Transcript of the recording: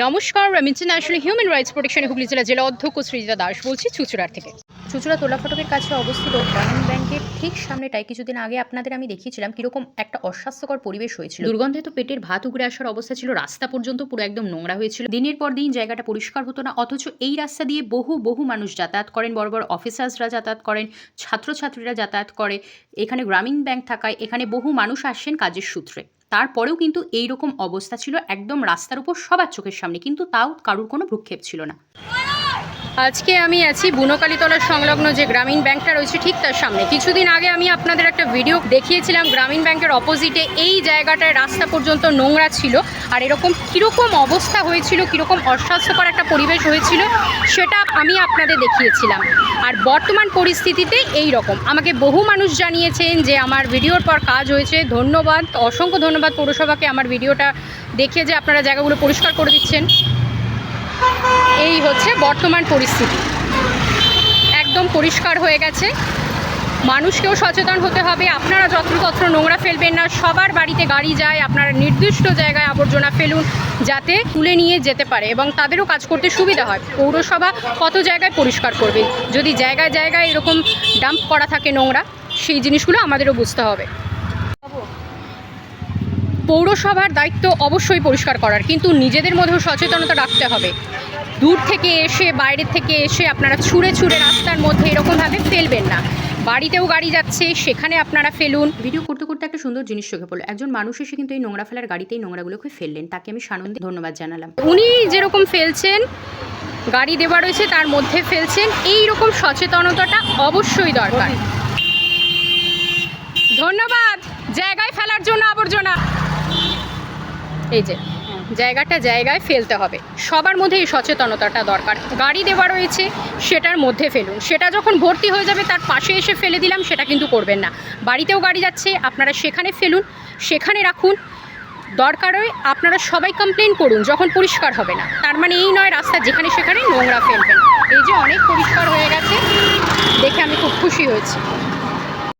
নমস্কার, আমি international human rights protection Hooghly জেলা অধ্যক্ষ সৃজিতা দাস বলছি চুঁচুড়ার থেকে। চুঁচুড়া তোলা ফটকের কাছে অবস্থিত গ্রামীণ ব্যাংকের ঠিক সামনেটায় কিছুদিন আগে আপনাদের আমি দেখিয়েছিলাম কীরকম একটা অস্বাস্থ্যকর পরিবেশ হয়েছিল। দুর্গন্ধে তো পেটের ভাত উগড়ে আসার অবস্থা ছিল, রাস্তা পর্যন্ত পুরো একদম নোংরা হয়েছিল। দিনের পর দিন জায়গাটা পরিষ্কার হতো না, অথচ এই রাস্তা দিয়ে বহু মানুষ যাতায়াত করেন, বড় বড় অফিসার্সরা যাতায়াত করেন, ছাত্রছাত্রীরা যাতায়াত করে। এখানে গ্রামীণ ব্যাংক থাকায় এখানে বহু মানুষ আসছেন কাজের সূত্রে। তারপরেও কিন্তু এই রকম অবস্থা ছিল একদম রাস্তার উপর সবার চোখের সামনে, কিন্তু তাও কারুর কোনো ভ্রুক্ষেপ ছিল না। আজকে আমি আছি বুনোকালীতলার সংলগ্ন যে গ্রামীণ ব্যাংকটা রয়েছে ঠিক তার সামনে। কিছুদিন আগে আমি আপনাদের একটা ভিডিও দেখিয়েছিলাম, গ্রামীণ ব্যাংকের অপোজিটে এই জায়গাটায় রাস্তা পর্যন্ত নোংরা ছিল, আর এরকম কীরকম অবস্থা হয়েছিল, কীরকম অস্বাস্থ্যকর একটা পরিবেশ হয়েছিল সেটা আমি আপনাদের দেখিয়েছিলাম। আর বর্তমান পরিস্থিতিতে এই রকম আমাকে বহু মানুষ জানিয়েছেন যে আমার ভিডিওর পর কাজ হয়েছে। ধন্যবাদ, অসংখ্য ধন্যবাদ পৌরসভাকে আমার ভিডিওটা দেখে যে আপনারা জায়গাগুলো পরিষ্কার করে দিচ্ছেন। এই হচ্ছে বর্তমান পরিস্থিতি, একদম পরিষ্কার হয়ে গেছে। মানুষকেও সচেতন হতে হবে, আপনারা যত্রতত্র নোংরা ফেলবেন না। সবার বাড়িতে গাড়ি যায়, আপনারা নির্দিষ্ট জায়গায় আবর্জনা ফেলুন যাতে তুলে নিয়ে যেতে পারে এবং তাদেরও কাজ করতে সুবিধা হয়। পৌরসভা কত জায়গায় পরিষ্কার করবে, যদি জায়গায় জায়গায় এরকম ডাম্প করা থাকে নোংরা, সেই জিনিসগুলো আমাদেরও বুঝতে হবে। পৌরসভার দায়িত্ব অবশ্যই পরিষ্কার করার, কিন্তু নিজেদের মধ্যেও সচেতনতা রাখতে হবে। দূর থেকে এসে, বাইরের থেকে এসে আপনারা ছুঁড়ে রাস্তার মধ্যে এরকমভাবে ফেলবেন না। বাড়িতেও গাড়ি যাচ্ছে, সেখানে আপনারা ফেলুন। ভিডিও করতে করতে একটা সুন্দর জিনিস চোখে পড়লো, একজন মানুষ এসে কিন্তু এই নোংরা ফেলার গাড়িতেই নোংরাগুলোকে ফেললেন, তাকে আমি সানন্দে ধন্যবাদ জানালাম। উনি যেরকম ফেলছেন, গাড়ি দেওয়া রয়েছে তার মধ্যে ফেলছেন, এই রকম সচেতনতাটা অবশ্যই দরকার। ধন্যবাদ। জায়গায় ফেলার জন্য আবর্জনা, এই যে জায়গাটা জায়গায় ফেলতে হবে, সবার মধ্যে এই সচেতনতাটা দরকার। গাড়ি দেওয়া রয়েছে সেটার মধ্যে ফেলুন, সেটা যখন ভর্তি হয়ে যাবে তার পাশে এসে ফেলে দিলাম সেটা কিন্তু করবেন না। বাড়িতেও গাড়ি যাচ্ছে, আপনারা সেখানে ফেলুন, সেখানে রাখুন। দরকার হয় আপনারা সবাই কমপ্লেন করুন যখন পরিষ্কার হবে না, তার মানে এই নয় রাস্তা যেখানে সেখানে নোংরা ফেলবেন। এই যে অনেক পরিষ্কার হয়ে গেছে, দেখে আমি খুব খুশি হয়েছি।